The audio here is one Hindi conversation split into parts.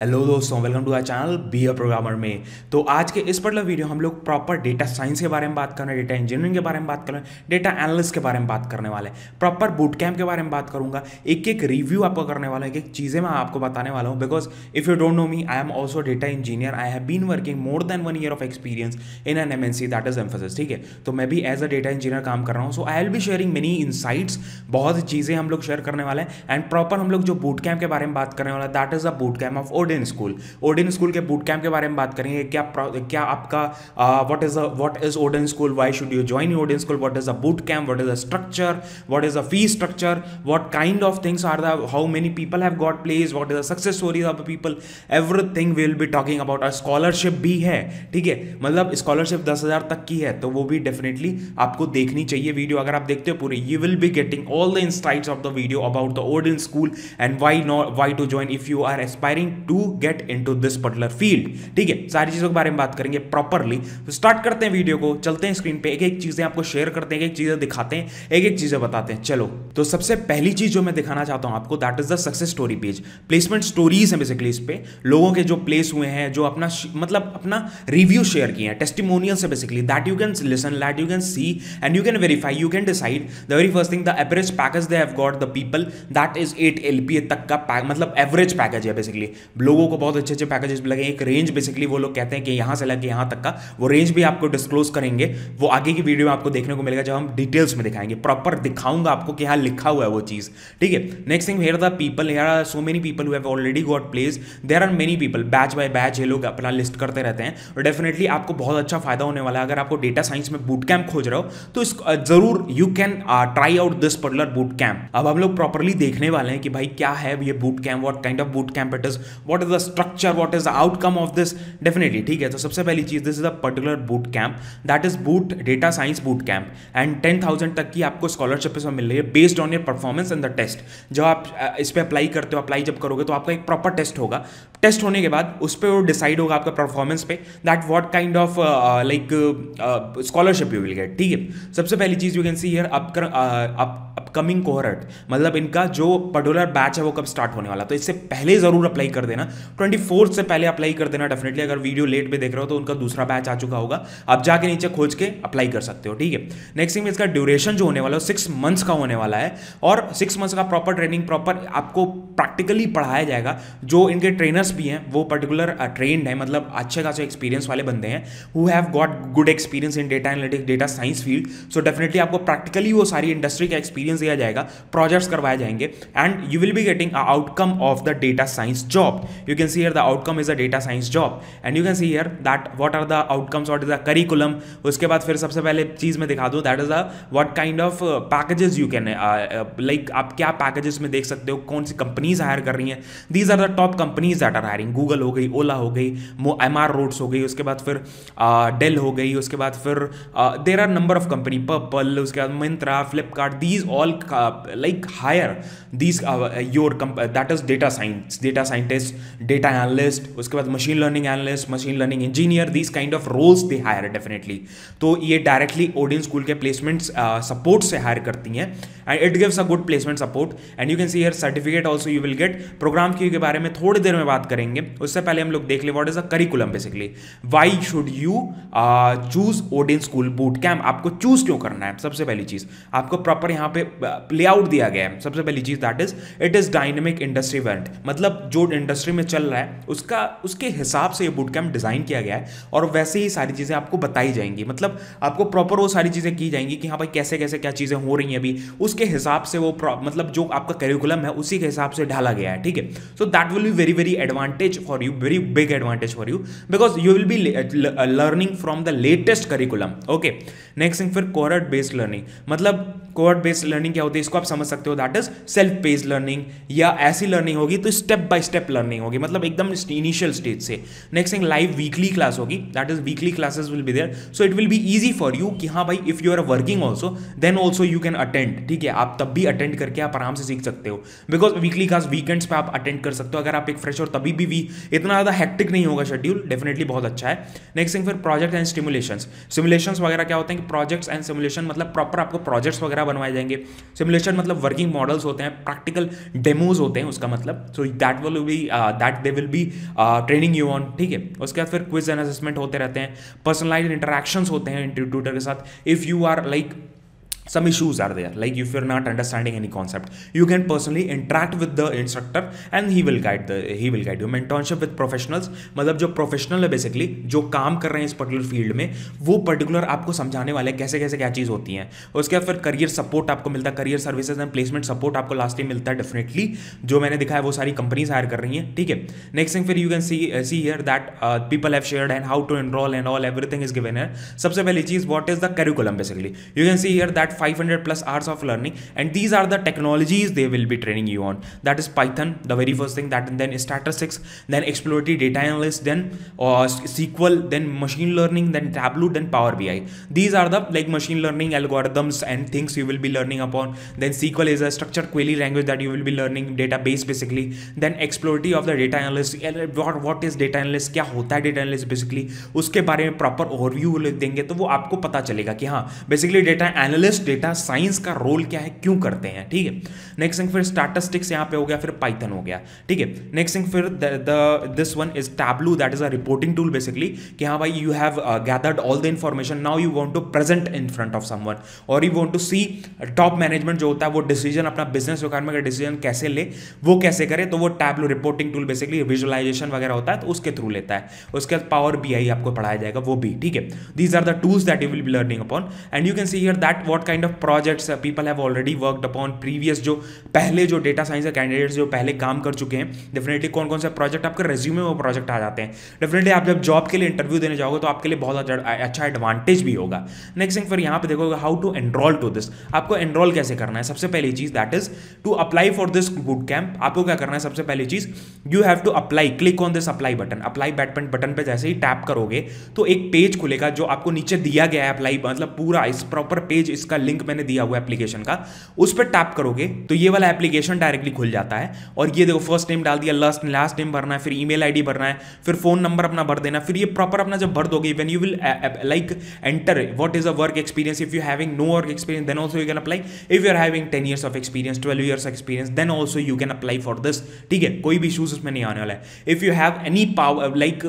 हेलो दोस्तों, welcome to our channel be a programmer में। तो आज के इस पर्टिकुलर वीडियो हम लोग प्रॉपर डेटा साइंस के बारे में बात कर रहे हैं, डेटा इंजीनियरिंग के बारे में बात कर रहे हैं, डेटा एनालिस्ट के बारे में बात करने वाले हैं, प्रॉपर बूट कैंप के बारे में बात करूंगा। एक एक रिव्यू आपको करने वाला है, एक एक चीज़ें मैं आपको बताने वाला हूँ। Because if you don't know me, I am also data engineer. I have been working more than 1 year of experience in an MNC, that is Mphasis. ठीक है, तो मैं भी एज अ डेटा इंजीनियर काम कर रहा हूँ। So I will be sharing many insights, बहुत चीज़ें हम लोग शेयर करने वाले हैं। एंड प्रॉपर हम लोग जो बूट कैंप के बारे में बात करने वाला है, that is a boot camp of Odin school. Odin school के बूट कैंप के बारे में बात करेंगे। क्या आपका what is Odin school, why should you join Odin school, what is a boot camp, what is a structure, what is a fee structure, what kind of things are the, how many people have got place, what is the success stories of the people, everything will be talking about. A scholarship भी है, ठीक है, मतलब स्कॉलरशिप 10,000 तक की है, तो वो भी डेफिनेटली आपको देखनी चाहिए वीडियो। अगर आप देखते हो पूरी, you will be getting all the insights of the video about the Odin school and why to join if you are aspiring to get into this particular field. ठीक है, सारी चीजों के बारे में बात करेंगे प्रॉपरली। तो स्टार्ट करते हैं वीडियो को, चलते हैं स्क्रीन पे, एक एक चीजें आपको शेयर करते हैं, एक एक चीजें दिखाते हैं, एक एक चीजें बताते हैं। चलो, तो सबसे पहली चीज जो मैं दिखाना चाहता हूं आपको, that is the success story page. Placement stories है बेसिकली, इस पे लोगों के जो प्लेस हुए हैं, जो अपना मतलब अपना रिव्यू शेयर किए हैं, टेस्टिमोनियल्स है basically, that you can listen, that you can C and you can verify, you can decide. The very first thing, the average package they have got the people, that is 8 LPA तक का मतलब एवरेज पैकेज है बेसिकली। लोगों को बहुत अच्छे अच्छे पैकेजेस लगे, एक रेंज बेसिकली वो लोग कहते हैं कि यहां से लेके यहां तक का, वो रेंज भी आपको डिस्क्लोज करेंगे, वो आगे की वीडियो में आपको देखने को मिलेगा जब हम डिटेल्स में दिखाएंगे, प्रॉपर दिखाऊंगा आपको कि यहां लिखा हुआ है वो चीज। ठीक है, next thing, here the people, here are so many people who have already got place, there are many people, batch by batch ये लोग अपना लिस्ट करते रहते हैं। और डेफिनेटली आपको बहुत अच्छा फायदा होने वाला है। अगर आपको डेटा साइंस में बूट कैंप खोज रहे हो तो जरूर you can try out this particular boot camp. अब हम लोग प्रॉपरली देखने वाले हैं कि भाई क्या है ये boot camp, what kind of boot camp it is, what is the structure, what is the outcome of this, definitely. ठीक है, तो सबसे पहली चीज, this is a particular boot camp, that is boot data science boot camp, and 10,000 तक की आपको स्कॉलरशिप इसमें मिल रही है based on your performance in the test. जब आप इस पे अप्लाई करते हो, अप्लाई जब करोगे तो आपका एक प्रॉपर टेस्ट होगा। टेस्ट होने के बाद उस पर वो डिसाइड होगा आपका परफॉर्मेंस पे, that what kind of like scholarship you will get. ठीक है, सबसे पहली चीज you can see here upcoming cohort, मतलब इनका जो पर्टिकुलर बैच है वो कब स्टार्ट होने वाला, तो इससे पहले जरूर अप्लाई कर देना, 24 से पहले अप्लाई कर देना डेफिनेटली। अगर वीडियो लेट पे देख रहे हो तो उनका दूसरा बैच आ चुका होगा, आप जाके नीचे खोज के अप्लाई कर सकते हो। ठीक है, नेक्स्ट थिंग, इसका ड्यूरेशन जो होने वाला है 6 मंथ्स का होने वाला है, और 6 मंथ्स का प्रॉपर ट्रेनिंग, प्रॉपर आपको प्रैक्टिकली पढ़ाया जाएगा। जो इनके ट्रेनर्स भी हैं वो पर्टिकुलर ट्रेंड है, मतलब अच्छे खासे एक्सपीरियंस वाले बंदे हैं, who have got good experience in data analytics, data science field. So definitely आपको प्रैक्टिकली वो सारी इंडस्ट्री का एक्सपीरियंस दिया जाएगा, प्रोजेक्ट्स करवाए जाएंगे, and you will be getting outcome of the data science job. You can see here the outcome is a data science job, and you can see here that what are the outcomes, what is the curriculum. उसके बाद फिर सबसे पहले चीज मैं दिखा दूं, that is what kind of packages you can like, आप क्या पैकेजेस में देख सकते हो, कौन सी कंपनीज हायर कर रही हैं। These are the top companies that are hiring, Google हो गई, ओला हो गई, MR रोड्स हो गई, उसके बाद फिर डेल हो गई, उसके बाद फिर there are number of company, Purple, उसके बाद Myntra, Flipkart, these all like hire these your that is data science, data scientist, data analyst, उसके बाद machine learning analyst, machine learning engineer, these kind of roles they hire definitely. तो ये डायरेक्टली ओडेन स्कूल के प्लेसमेंट सपोर्ट से हायर करती हैं, and it gives a good placement support. And you can see here certificate also you will get. Programme के बारे में थोड़ी देर में बात करेंगे, उससे पहले हम लोग देख ले what is a curriculum basically, why should you choose Odean school boot camp, आपको चूज क्यों करना है। सबसे पहली चीज आपको प्रॉपर यहाँ पे लेआउट दिया गया है। सबसे पहली चीज that is it is dynamic industry event, मतलब जो इंडस्ट्री में चल रहा है उसके हिसाब से ये बूट कैंप डिजाइन किया गया है, और वैसे ही सारी चीजें आपको बताई जाएंगी, मतलब आपको प्रॉपर वो सारी चीजें की जाएंगी कि हाँ भाई कैसे कैसे क्या चीजें हो रही हैं अभी, उसके हिसाब से वो मतलब जो आपका करिकुलम है उसी के हिसाब से ढाला गया है। ठीक है, so that will be very very advantage for you, very big advantage for you, because you will be learning from the latest curriculum. Okay, next thing, फिर कोहर्ट बेस्ड लर्निंग, मतलब कोहर्ट बेस्ड लर्निंग क्या होती है, इसको आप समझ सकते हो, that is self based learning, या ऐसी लर्निंग होगी तो स्टेप बाय स्टेप लर्निंग होगी, मतलब एकदम इनिशियल स्टेज से। Next thing, live weekly class होगी, that is weekly classes will be there, so it will be easy for you कि हाँ भाई if you are working also then also you can attend. ठीक है, आप तब भी अटेंड करके आप आराम से सीख सकते हो, बिकॉज वीकली क्लास वीकेंड्स पे आप अटेंड कर सकते हो। अगर आप एक फ्रेशर तब कभी भी इतना ज़्यादा हेक्टिक नहीं होगा शेड्यूल, डेफिनेटली बहुत अच्छा है। नेक्स्ट थिंग फिर प्रोजेक्ट एंड सिमुलेशंस वगैरह क्या होते हैं कि प्रोजेक्ट्स एंड सिमुलेशन मतलब प्रॉपर आपको प्रोजेक्ट्स वगैरह बनवाए जाएंगे। सिमुलेशन मतलब वर्किंग मॉडल्स होते हैं, प्रैक्टिकल डेमोज होते हैं उसका मतलब, so that they will be training you on, ठीक है। उसके बाद फिर क्विज एंड असेसमेंट होते रहते हैं, पर्सनलाइज्ड इंटरैक्शंस होते हैं ट्यूटर के साथ। If you are like some issues are there, like if you're not understanding any concept, you can personally interact with the instructor and he will guide you। mentorship with professionals मतलब जो प्रोफेशनल है बेसिकली, जो काम कर रहे हैं इस पर्टिकुलर फील्ड में, वो पर्टिकुलर आपको समझाने वाले कैसे कैसे क्या चीज़ होती है। उसके बाद फिर करियर सपोर्ट आपको मिलता है, career services and placement support आपको लास्ट टाइम मिलता है डेफिनेटली, जो मैंने दिखा है वो सारी कंपनीज हायर कर रही हैं, ठीक है। नेक्स्ट थिंग फिर you can see here that people have shared and how to enroll and all everything is given है। सबसे पहली चीज what is the curriculum basically, you can see here that 500 plus hours of learning and these are the technologies they will be training you on, that is Python, the very first thing, that, and then statistics, then exploratory data analyst, then SQL, then machine learning, then Tableau, then Power BI. These are the like machine learning algorithms and things you will be learning upon. Then SQL is a structured query language that you will be learning, database basically. Then exploratory of the data analyst, what is data analyst, क्या होता है data analyst basically, उसके बारे में प्रॉपर ओवरव्यू देंगे तो वो आपको पता चलेगा कि हाँ basically data analyst data science का रोल क्या है, क्यों करते हैं, ठीक है। नेक्स्ट थिंग फिर स्टैटिस्टिक्स यहाँ पे हो गया, फिर पाइथन हो गया, ठीक है। नेक्स्ट थिंग फिर this one is tableau, that is a reporting tool basically, कि हाँ भाई you have gathered all the information, now you want to present in front of someone और you want to see top management जो होता है वो डिसीजन अपना बिजनेस रिक्वायरमेंट का डिसीजन कैसे ले, वो कैसे करे, तो वो Tableau reporting tool basically visualization वगैरह होता है तो उसके थ्रू लेता है। उसके बाद पावर बीआई आपको पढ़ाया जाएगा वो भी, ठीक है। These are the tools that you will be learning upon and you can see here that what kind of projects people have already worked upon previous, जो पहले जो डेटा साइंस के कैंडिडेट्स जो पहले काम कर चुके हैं, डेफिनेटली कौन कौन से प्रोजेक्ट आपके रेज्यूमे में वो प्रोजेक्ट आ जाते हैं। डेफिनेटली आप जब जॉब के लिए इंटरव्यू देने जाओगे तो आपके लिए बहुत अच्छा एडवांटेज भी होगा। नेक्स्ट थिंग फिर यहाँ पे देखोगे how to enroll to this, आपको एनरोल कैसे करना है। सबसे पहली चीज that is to apply for this boot camp, आपको क्या करना है, सबसे पहली चीज you have to apply, click on this apply button. Apply button पे जैसे ही टैप करोगे तो एक पेज खुलेगा जो आपको नीचे दिया गया है, अप्लाई मतलब पूरा इस प्रॉपर पेज, इसका लिंक मैंने दिया हुआ है एप्लीकेशन का, उस पर टैप करोगे तो ये वाला एप्लीकेशन डायरेक्टली खुल जाता है। और ये देखो फर्स्ट नेम डाल दिया, लास्ट नेम भरना है, फिर ईमेल आईडी भरना है, फिर फोन नंबर अपना भर देना, फिर ये प्रॉपर अपना जब भर दोगे, when you will like enter what is a work experience, if you having no work experience then also you can apply, if you are having 10 years of experience 12 years experience then also you can apply for this, ठीक है। कोई भी इश्यूज उसमें नहीं आने वाला है। If you have any power like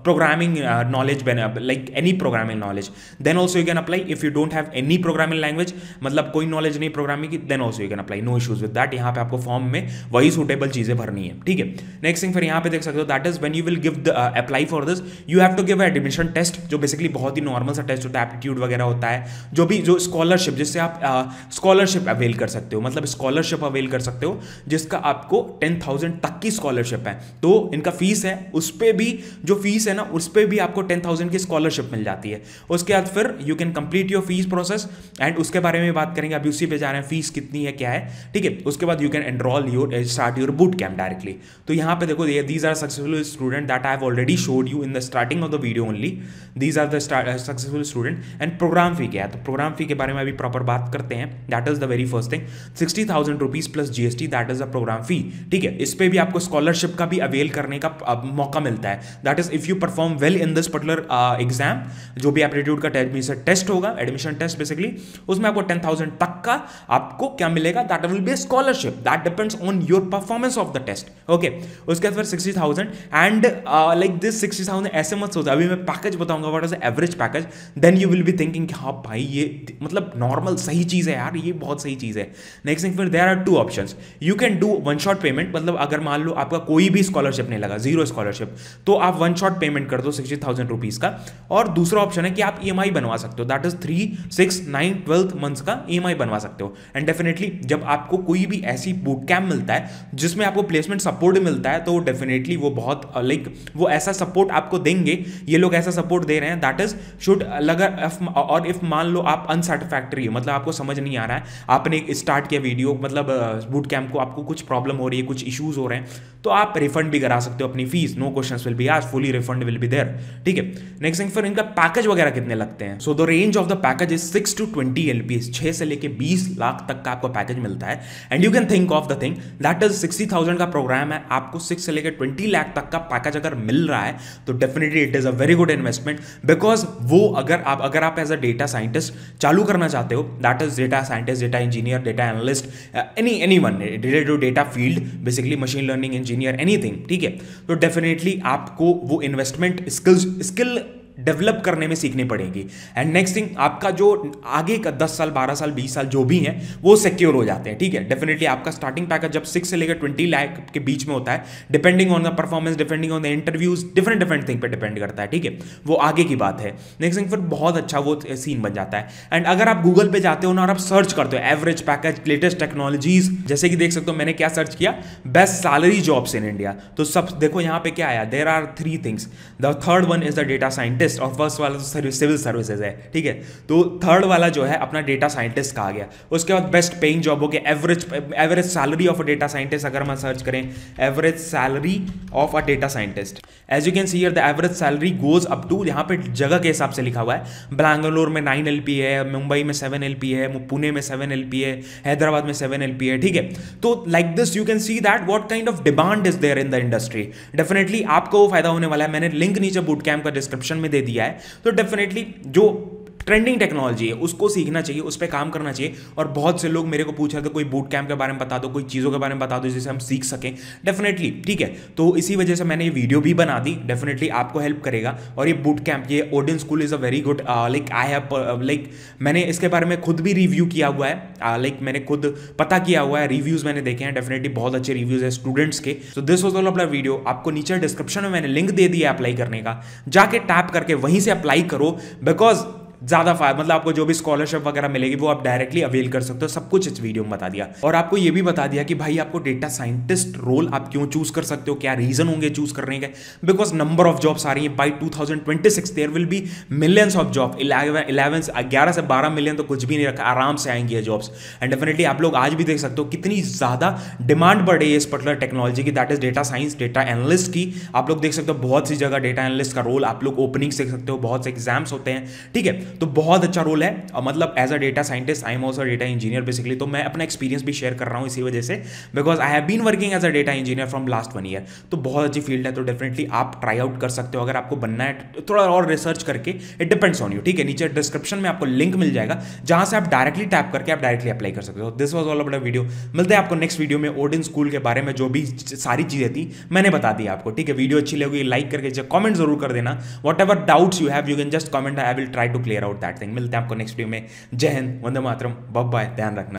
programming knowledge, like any programming knowledge then also you can apply. If you don't have any programming language, मतलब कोई नॉलेज नहीं प्रोग्रामिंग की, then also you can apply, no issues with that. यहाँ पे आपको फॉर्म में वही सूटेबल चीजें भरनी है, ठीक है। नेक्स्ट थिंग फिर यहाँ पे देख सकते हो that is when you will give the apply for this you have to give admission test, जो बेसिकली बहुत ही नॉर्मल सा टेस्ट होता है, एप्टीट्यूड वगैरह होता है, जो स्कॉलरशिप जिससे आप स्कॉलरशिप अवेल कर सकते हो, मतलब स्कॉलरशिप अवेल कर सकते हो जिसका आपको 10,000 तक की स्कॉलरशिप है। तो इनका फीस है, उस पर भी जो फीस है ना उस पर भी आपको 10,000 की स्कॉलरशिप मिल जाती है। उसके बाद फिर you can complete your fees process and उसके बारे में बात करेंगे, अभी उसी पे जा रहे हैं, फीस कितनी है क्या है, ठीक है। उसके बाद you can enroll start your boot camp directly. तो यहाँ पे देखो these are successful student that I have already showed you in the starting of the video only, these are the successful student. And program fee क्या है, तो प्रोग्राम फी के बारे में अभी प्रॉपर बात करते हैं। That is the very first thing, 60,000 rupees plus GST, that is the program fee, ठीक है। इस पे भी आपको स्कॉलरशिप का भी अवेल करने का मौका मिलता है। That is if you perform well in this particular exam, जो भी एप्टीट्यूड का टेस्ट होगा, एडमिशन टेस्ट बेसिकली, उसमें आपको 10,000 तक का आपको क्या मिलेगा, that will be scholarship, that depends on your performance of the test, okay. उसके बाद फिर 60,000 एंड लाइक दिस 60,000 ऐसे मत सोचो, अभी मैं पैकेज बताऊंगा what is the average package, then you will be thinking हाँ भाई ये मतलब नॉर्मल सही चीज है यार, ये बहुत सही चीज है। नेक्स्ट थिंग फिर there are 2 options, you can do one shot payment, मतलब अगर मान लो आपका कोई भी स्कॉलरशिप नहीं लगा, जीरो स्कॉलरशिप, तो आप वन शॉट पेमेंट कर दो 60,000 रुपीज का। और दूसरा ऑप्शन है कि आप EMI बनवा सकते हो, दैट इज 3, 6, 9, 12 मंथ्स का EMI बनवा सकते हो। एंड डेफिनेटली जब आपको कोई भी ऐसी बूट कैंप मिलता है जिसमें आपको प्लेसमेंट सपोर्ट मिलता है तो डेफिनेटली वो बहुत लाइक वो ऐसा सपोर्ट आपको देंगे, ये लोग ऐसा सपोर्ट दे रहे हैं, दैट इज शुड और इफ मान लो आप अनसेटिस्फैक्टरी, मतलब आपको समझ नहीं आ रहा है, आपने स्टार्ट किया वीडियो मतलब बूट कैंप को, आपको कुछ प्रॉब्लम हो रही है, कुछ इश्यूज हो रहे हैं, तो आप रिफंड भी करा सकते हो अपनी fees, no questions will be asked, fully refund will be there, ठीक है। नेक्स्ट थिंग फिर इनका पैकेज वगैरह कितने लगते हैं, so the range of the package is 6 to 20 LPS, 6 से लेके 20 लाख तक का आपको पैकेज मिलता है। And you can think of the thing that is 60,000 का प्रोग्राम है, आपको 6 से लेके 20 लाख तक का पैकेज अगर मिल रहा है तो definitely it is a very good investment. Because वो अगर आप एज अ डेटा साइंटिस्ट चालू करना चाहते हो, that is data scientist, data engineer, data analyst, any one related to data field, basically machine learning engineer, anything, ठीक है, तो डेफिनेटली आपको वो इन्वेस्टमेंट स्किल डेवलप करने में सीखनी पड़ेगी। एंड नेक्स्ट थिंग, आपका जो आगे का 10 साल 12 साल 20 साल जो भी है वो सिक्योर हो जाते हैं, ठीक है। डेफिनेटली आपका स्टार्टिंग पैकेज जब 6 से लेकर 20 लाख के बीच में होता है, depending on the performance, depending on the interviews, different thing पे डिपेंड करता है, ठीक है, वो आगे की बात है। नेक्स्ट थिंग, फिर बहुत अच्छा वो सीन बन जाता है। एंड अगर आप गूगल पे जाते हो ना और आप सर्च करते हो एवरेज पैकेज, लेटेस्ट टेक्नोलॉजीज, जैसे कि देख सकते हो मैंने क्या सर्च किया, best salary jobs in India, तो सब देखो यहाँ पे क्या आया, there are 3 things, the third one is the data scientist और फर्स्ट वाला सिविल सर्विसेज है, ठीक है, तो थर्ड वाला जो है अपना डेटा साइंटिस्ट का आ गया। उसके बाद बेस्ट पेइंग जॉब हो गया, average salary of a data scientist, अगर हम सर्च करें average salary of a data scientist, as you can see here the average salary goes up to, यहाँ पे जगह के हिसाब से लिखा हुआ है, बैंगलोर में 9 LP है, मुंबई में 7 LP है, पुणे में 7 LP है, हैदराबाद में 7 LP है, ठीक है। तो like this you can see that what kind of demand is there in the industry. Definitely आपको वो फायदा होने वाला है। मैंने लिंक नीचे बूट कैंप का डिस्क्रिप्शन में दे दिया है, तो डेफिनेटली जो ट्रेंडिंग टेक्नोलॉजी है उसको सीखना चाहिए, उस पर काम करना चाहिए। और बहुत से लोग मेरे को पूछ रहे थे कोई बूट कैंप के बारे में बता दो, कोई चीज़ों के बारे में बता दो जिससे हम सीख सकें, डेफिनेटली, ठीक है। तो इसी वजह से मैंने ये वीडियो भी बना दी, डेफिनेटली आपको हेल्प करेगा। और ये बूट कैंप, ये Odin school is a very good, like I have like मैंने इसके बारे में खुद भी रिव्यू किया हुआ है, लाइक मैंने खुद पता किया हुआ है, रिव्यूज़ मैंने देखे हैं, डेफिनेटली बहुत अच्छे रिव्यूज़ है स्टूडेंट्स के। तो दिस वाज ऑल अपना वीडियो, आपको नीचे डिस्क्रिप्शन में मैंने लिंक दे दिया अप्लाई करने का, जाके टैप करके वहीं से अप्लाई करो, बिकॉज ज़्यादा फायदा, मतलब आपको जो भी स्कॉलरशिप वगैरह मिलेगी वो आप डायरेक्टली अवेल कर सकते हो। सब कुछ इस वीडियो में बता दिया, और आपको ये भी बता दिया कि भाई आपको डेटा साइंटिस्ट रोल आप क्यों चूज कर सकते हो, क्या रीजन होंगे चूज करने के, बिकॉज नंबर ऑफ जॉब्स आ रही है। By 2026 there will be millions of job, 11 से 12 मिलियन तो कुछ भी नहीं रखा, आराम से आएंगी ये जॉब्स। एंड डेफिनेटली आप लोग आज भी देख सकते हो कितनी ज़्यादा डिमांड बढ़ रही है इस पर्टिकुलर टेक्नोलॉजी की, that is data science, data analyst की। आप लोग देख सकते हो बहुत सी जगह डेटा एनालिस्ट का रोल आप लोग ओपनिंग्स देख सकते हो, बहुत से एग्जाम्स होते हैं, ठीक है। तो बहुत अच्छा रोल है, और मतलब as a data scientist I am also data engineer basically, तो मैं अपना एक्सपीरियंस भी शेयर कर रहा हूं इसी वजह से, because I have been working as a data engineer from last 1 year. तो बहुत अच्छी फील्ड है, तो डेफिनेटली आप ट्राई आउट कर सकते हो अगर आपको बनना है, थोड़ा और रिसर्च करके, इट डिपेंड्स ऑन यू, ठीक है। नीचे डिस्क्रिप्शन में आपको लिंक मिल जाएगा जहां से आप डायरेक्टली टैप करके आप डायरेक्टली अप्लाई कर सकते हो। This was all about video, मिलते हैं आपको नेक्स्ट वीडियो में। ओडिन स्कूल के बारे में जो भी सारी चीजें थी मैंने बता दी आपको, ठीक है। वीडियो अच्छी लगी लाइक करके कमेंट जरूर कर देना, whatever doubts you have you can just comment, I will try to clear out that thing. मिलते हैं आपको नेक्स्ट वीडियो में। जय हिंद, वंदे मातरम, बाय बाय, ध्यान रखना।